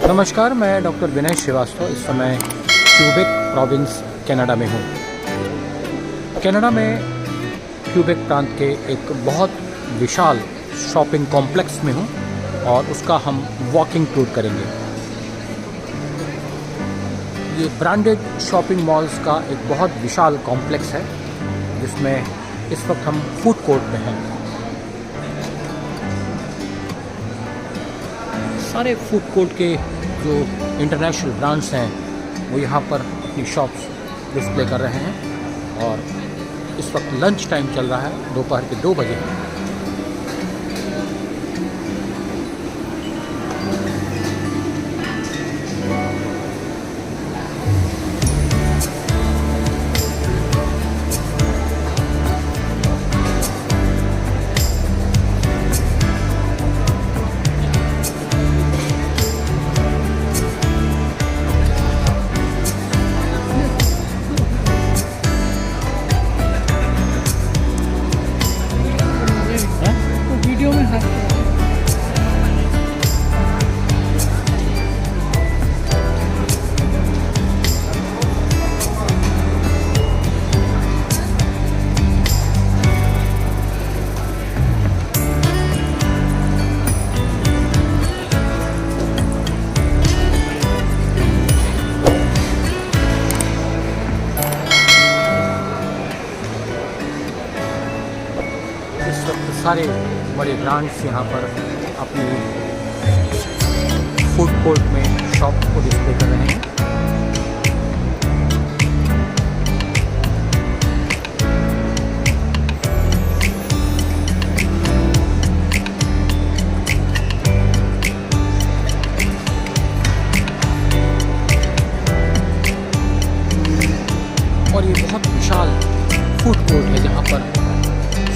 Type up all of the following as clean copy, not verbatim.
नमस्कार, मैं डॉक्टर विनय श्रीवास्तव इस समय क्यूबेक प्रोविंस कनाडा में हूँ। कनाडा में क्यूबेक प्रांत के एक बहुत विशाल शॉपिंग कॉम्प्लेक्स में हूँ और उसका हम वॉकिंग टूर करेंगे। ये ब्रांडेड शॉपिंग मॉल्स का एक बहुत विशाल कॉम्प्लेक्स है जिसमें इस वक्त हम फूड कोर्ट में हैं। सारे फूड कोर्ट के जो इंटरनेशनल ब्रांड्स हैं वो यहाँ पर अपनी शॉप्स डिस्प्ले कर रहे हैं और इस वक्त लंच टाइम चल रहा है, दोपहर के 2 बजे हैं। वीडियो में हाथ इस वक्त सारे बड़े ब्रांड्स यहाँ पर अपनी फूड कोर्ट में शॉप को डिस्प्ले कर रहे हैं। और ये बहुत विशाल फूड कोर्ट है जहाँ पर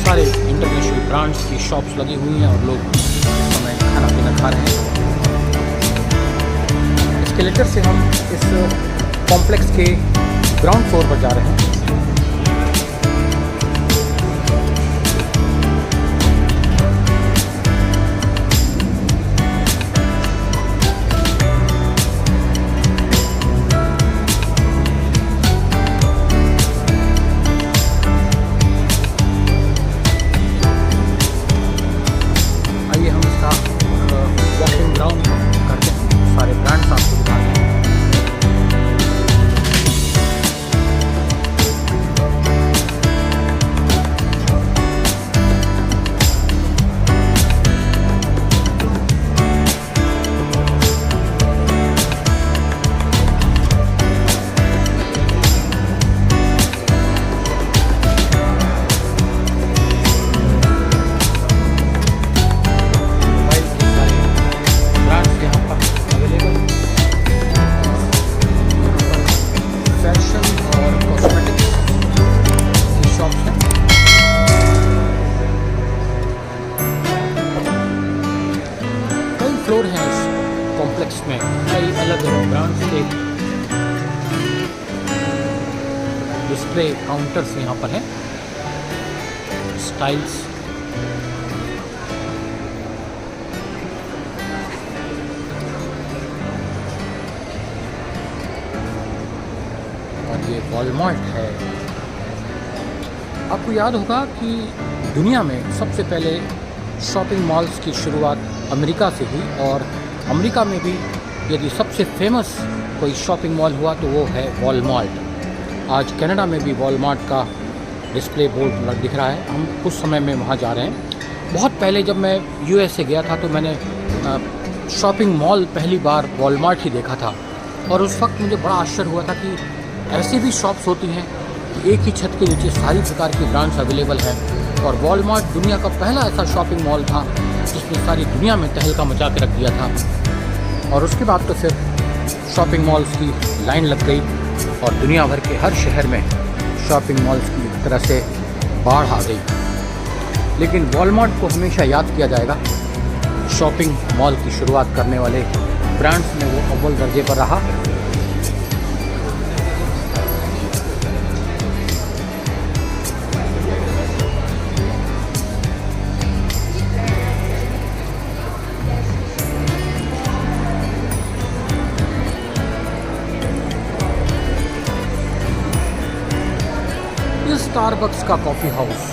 सारे इंटरनेशनल ब्रांड्स की शॉप्स लगी हुई हैं और लोग इस समय खाना पीना खा रहे हैं। एस्केलेटर से हम इस कॉम्प्लेक्स के ग्राउंड फ्लोर पर जा रहे हैं। वॉकिंग ग्राउंड करते हैं, सारे ब्रांड्स आपको दिखाते हैं। फ्लोर हैं इस कॉम्प्लेक्स में, कई अलग अलग ब्रांड्स के डिस्प्ले काउंटर्स यहाँ पर हैं। स्टाइल्स और ये वॉलमार्ट है। आपको याद होगा कि दुनिया में सबसे पहले शॉपिंग मॉल्स की शुरुआत अमेरिका से हुई और अमेरिका में भी यदि सबसे फेमस कोई शॉपिंग मॉल हुआ तो वो है वॉलमार्ट। आज कनाडा में भी वॉलमार्ट का डिस्प्ले बोर्ड दिख रहा है। हम कुछ समय में वहाँ जा रहे हैं। बहुत पहले जब मैं यूएस से गया था तो मैंने शॉपिंग मॉल पहली बार वॉलमार्ट ही देखा था और उस वक्त मुझे बड़ा आश्चर्य हुआ था कि ऐसी भी शॉप्स होती हैं कि एक ही छत के नीचे सारी प्रकार की ब्रांड्स अवेलेबल हैं। और वॉलमार्ट दुनिया का पहला ऐसा शॉपिंग मॉल था जिसने सारी दुनिया में तहलका मचा के रख दिया था। और उसके बाद तो फिर शॉपिंग मॉल्स की लाइन लग गई और दुनिया भर के हर शहर में शॉपिंग मॉल्स की एक तरह से बाढ़ आ गई। लेकिन वॉलमार्ट को हमेशा याद किया जाएगा। शॉपिंग मॉल की शुरुआत करने वाले ब्रांड्स में वो अव्वल दर्जे पर रहा। स्टारबक्स का कॉफ़ी हाउस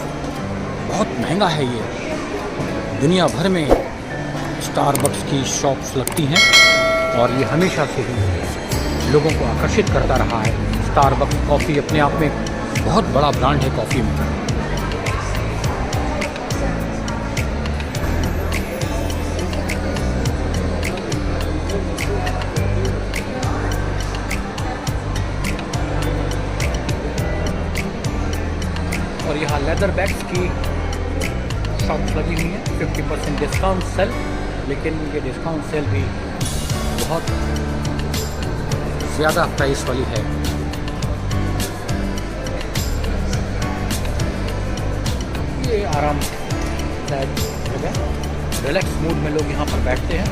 बहुत महंगा है ये। दुनिया भर में स्टारबक्स की शॉप्स लगती हैं और ये हमेशा से ही लोगों को आकर्षित करता रहा है। स्टारबक्स कॉफ़ी अपने आप में बहुत बड़ा ब्रांड है कॉफ़ी में। और यहाँ लेदर बैग्स की शॉप्स लगी हुई हैं, 50% डिस्काउंट सेल। लेकिन ये डिस्काउंट सेल भी बहुत ज़्यादा प्राइस वाली है। ये आराम शायद जगह, रिलैक्स मूड में लोग यहाँ पर बैठते हैं।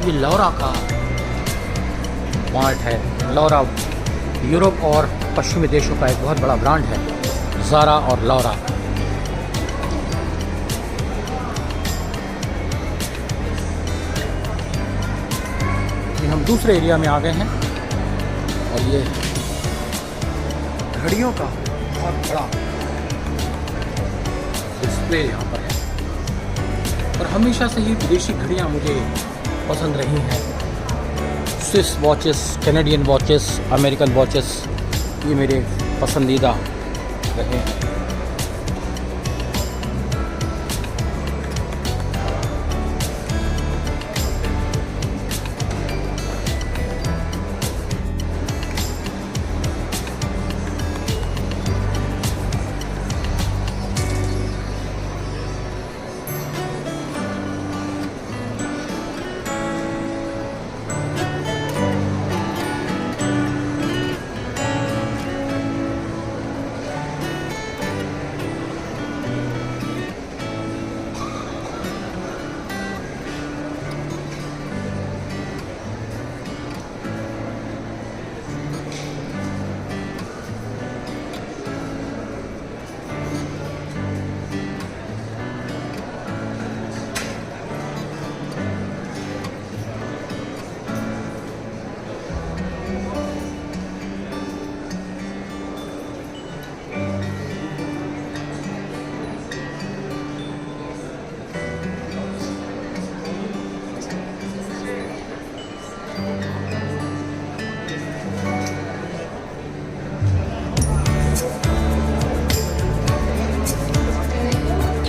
ये लौरा का मार्ट है। लौरा यूरोप और पश्चिमी देशों का एक बहुत बड़ा ब्रांड है, ज़ारा और लौरा। हम दूसरे एरिया में आ गए हैं और ये घड़ियों का बहुत बड़ा डिस्प्ले यहाँ पर है। और हमेशा से ही विदेशी घड़ियाँ मुझे पसंद रही हैं। Swiss watches, Canadian watches, American watches, ये मेरे पसंदीदा रहे हैं।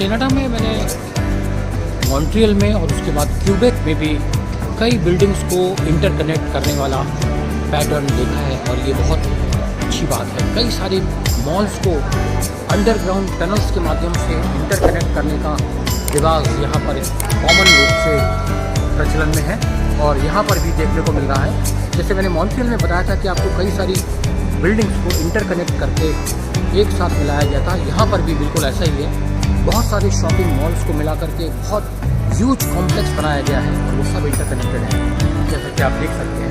कनाडा में मैंने मॉन्ट्रियल में और उसके बाद क्यूबेक में भी कई बिल्डिंग्स को इंटरकनेक्ट करने वाला पैटर्न देखा है और ये बहुत अच्छी बात है। कई सारे मॉल्स को अंडरग्राउंड टनल्स के माध्यम से इंटरकनेक्ट करने का रिवाज यहाँ पर कॉमन रूप से प्रचलन में है और यहाँ पर भी देखने को मिल रहा है। जैसे मैंने मॉन्ट्रियल में बताया था कि आपको कई सारी बिल्डिंग्स को इंटरकनेक्ट करके एक साथ मिलाया गया था, यहाँ पर भी बिल्कुल ऐसा ही है। बहुत सारे शॉपिंग मॉल्स को मिला करके बहुत ह्यूज कॉम्प्लेक्स बनाया गया है और वो सब इंटरकनेक्टेड है, जैसा कि आप देख सकते हैं।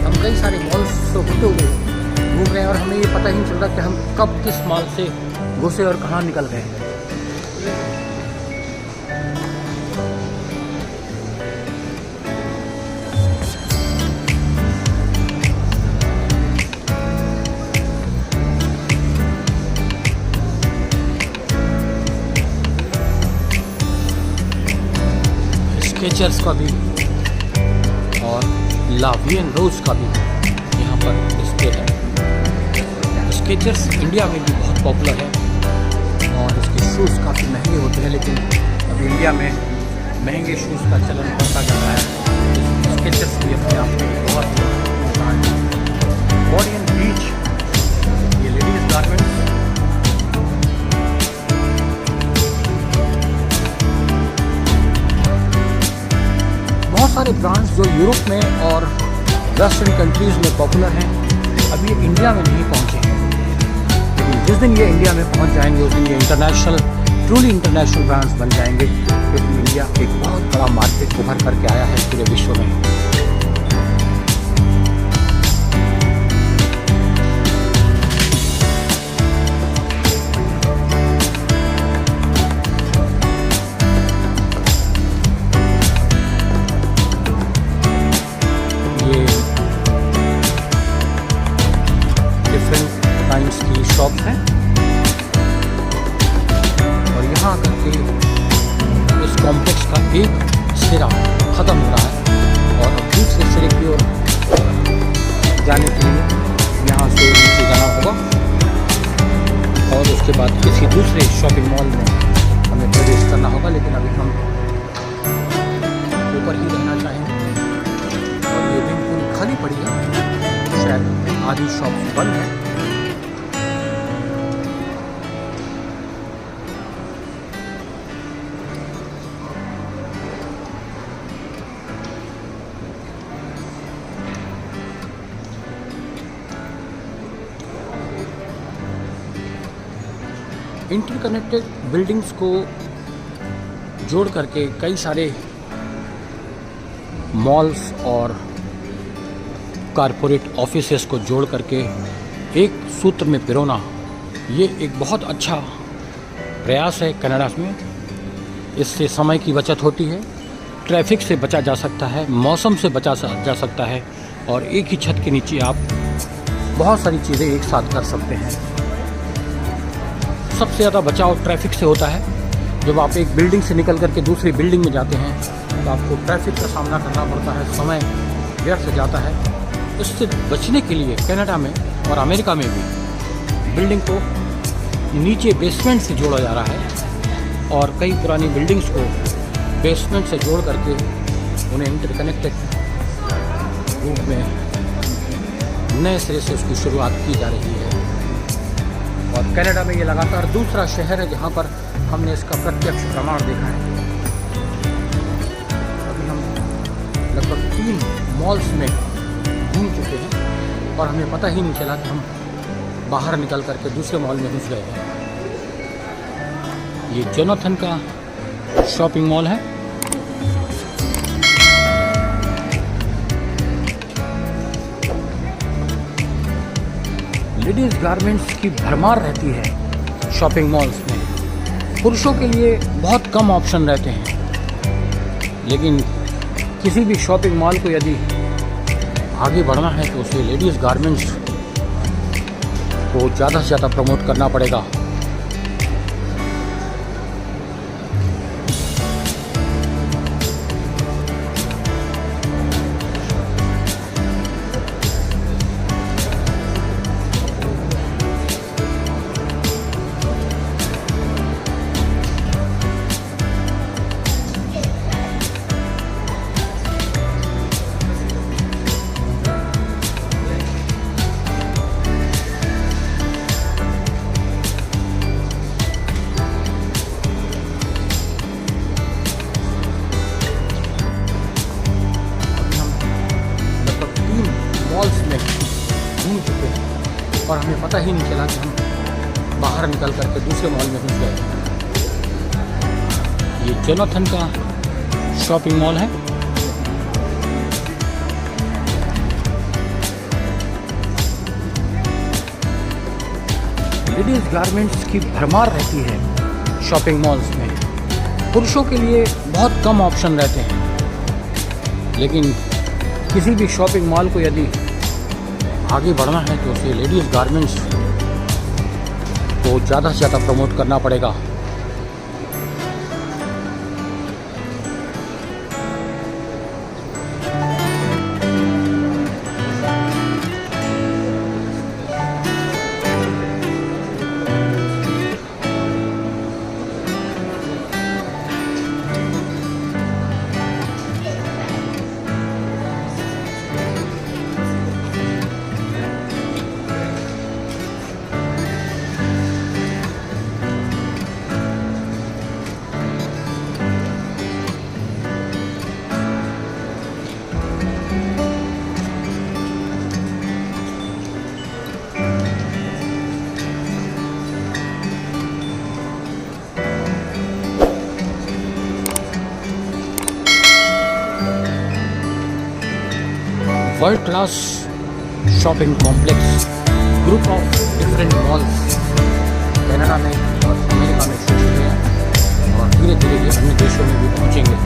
हम कई सारे मॉल्स से होते हुए घूम रहे हैं और हमें ये पता ही नहीं चल रहा कि हम कब किस मॉल से घुसे और कहाँ निकल गए हैं। स्केचर्स का भी और लावियन रोज का भी यहाँ पर डिस्प्ले है। स्केचर्स इंडिया में भी बहुत पॉपुलर है और इसके शूज़ काफ़ी महंगे होते हैं, लेकिन अभी इंडिया में महंगे शूज़ का चलन बढ़ता जा रहा है। स्केचर्स भी अपने आप में बहुत बॉडी एंड बीच, ये लेडीज़ गारमेंट्स, बहुत सारे ब्रांड्स जो यूरोप में और वेस्टर्न कंट्रीज़ में पॉपुलर हैं, अभी ये इंडिया में नहीं पहुंचे हैं। लेकिन जिस दिन ये इंडिया में पहुंच जाएंगे उस दिन ये इंटरनेशनल, ट्रूली इंटरनेशनल ब्रांड्स बन जाएंगे, क्योंकि इंडिया एक बहुत बड़ा मार्केट उभर करके आया है पूरे विश्व में। एक सिरा ख़त्म हो रहा है और अब दूसरे सिरे की ओर जाने के लिए यहाँ से नीचे जाना होगा और उसके बाद किसी दूसरे शॉपिंग मॉल में हमें प्रवेश करना होगा। लेकिन अभी हम ऊपर ही रहना चाहेंगे और ये विंग पूरी खाली पड़ी है, शायद आधी शॉप बंद है। इंटरकनेक्टेड बिल्डिंग्स को जोड़ करके कई सारे मॉल्स और कारपोरेट ऑफिसेस को जोड़ करके एक सूत्र में पिरोना, ये एक बहुत अच्छा प्रयास है कनाडा में। इससे समय की बचत होती है, ट्रैफिक से बचा जा सकता है, मौसम से बचा जा सकता है और एक ही छत के नीचे आप बहुत सारी चीज़ें एक साथ कर सकते हैं। सबसे ज़्यादा बचाव ट्रैफिक से होता है। जब आप एक बिल्डिंग से निकल करके दूसरी बिल्डिंग में जाते हैं तो आपको ट्रैफिक का सामना करना पड़ता है, समय व्यर्थ जाता है। इससे बचने के लिए कनाडा में और अमेरिका में भी बिल्डिंग को नीचे बेसमेंट से जोड़ा जा रहा है और कई पुरानी बिल्डिंग्स को बेसमेंट से जोड़ करके उन्हें इंटरकनेक्टेड रूप में नए सिरे से उसकी शुरुआत की जा रही है। और कनाडा में ये लगातार दूसरा शहर है जहाँ पर हमने इसका प्रत्यक्ष प्रमाण देखा है। अभी हम लगभग 3 मॉल्स में घूम चुके हैं और हमें पता ही नहीं चला कि हम बाहर निकल करके दूसरे मॉल में घुस गए हैं। ये जोनाथन का शॉपिंग मॉल है। लेडीज़ गारमेंट्स की भरमार रहती है शॉपिंग मॉल्स में। पुरुषों के लिए बहुत कम ऑप्शन रहते हैं, लेकिन किसी भी शॉपिंग मॉल को यदि आगे बढ़ना है तो उसे लेडीज़ गारमेंट्स को ज़्यादा से ज़्यादा प्रमोट करना पड़ेगा। मॉल्स में घूम चुके हैं और हमें पता ही नहीं चला कि हम बाहर निकल करके दूसरे मॉल में घुस गए। ये जोनाथन का शॉपिंग मॉल है। लेडीज़ गारमेंट्स की भरमार रहती है शॉपिंग मॉल्स में। पुरुषों के लिए बहुत कम ऑप्शन रहते हैं, लेकिन किसी भी शॉपिंग मॉल को यदि आगे बढ़ना है तो उसे लेडीज़ गारमेंट्स को ज़्यादा से ज़्यादा प्रमोट करना पड़ेगा। World class shopping complex, group of different malls Canada में और अमेरिका में शुरू हुए हैं और धीरे धीरे ये अन्य देशों में भी पहुँचेंगे।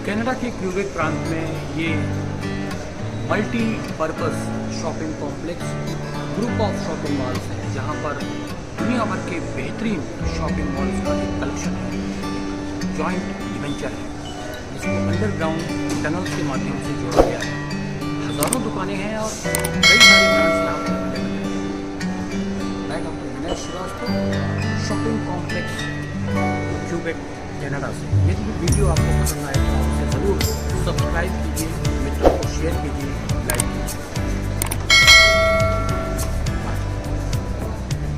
कनाडा के क्यूबेक प्रांत में ये multipurpose shopping complex group of shopping malls हैं, जहाँ पर दुनिया भर के बेहतरीन शॉपिंग मॉल्स का एक कलेक्शन है, जॉइंट वेंचर है, जिसको अंडरग्राउंड टनल्स के माध्यम से जोड़ा गया है। हज़ारों दुकानें हैं और कई सारे ब्रांड्स यहाँ पर अवेलेबल हैं। मैं doctor Vinay Shrivastava, shopping complex Quebec Canada से। यदि वीडियो आपको पसंद आए तो उसे ज़रूर सब्सक्राइब कीजिए, मित्रों को शेयर कीजिए, लाइक कीजिए।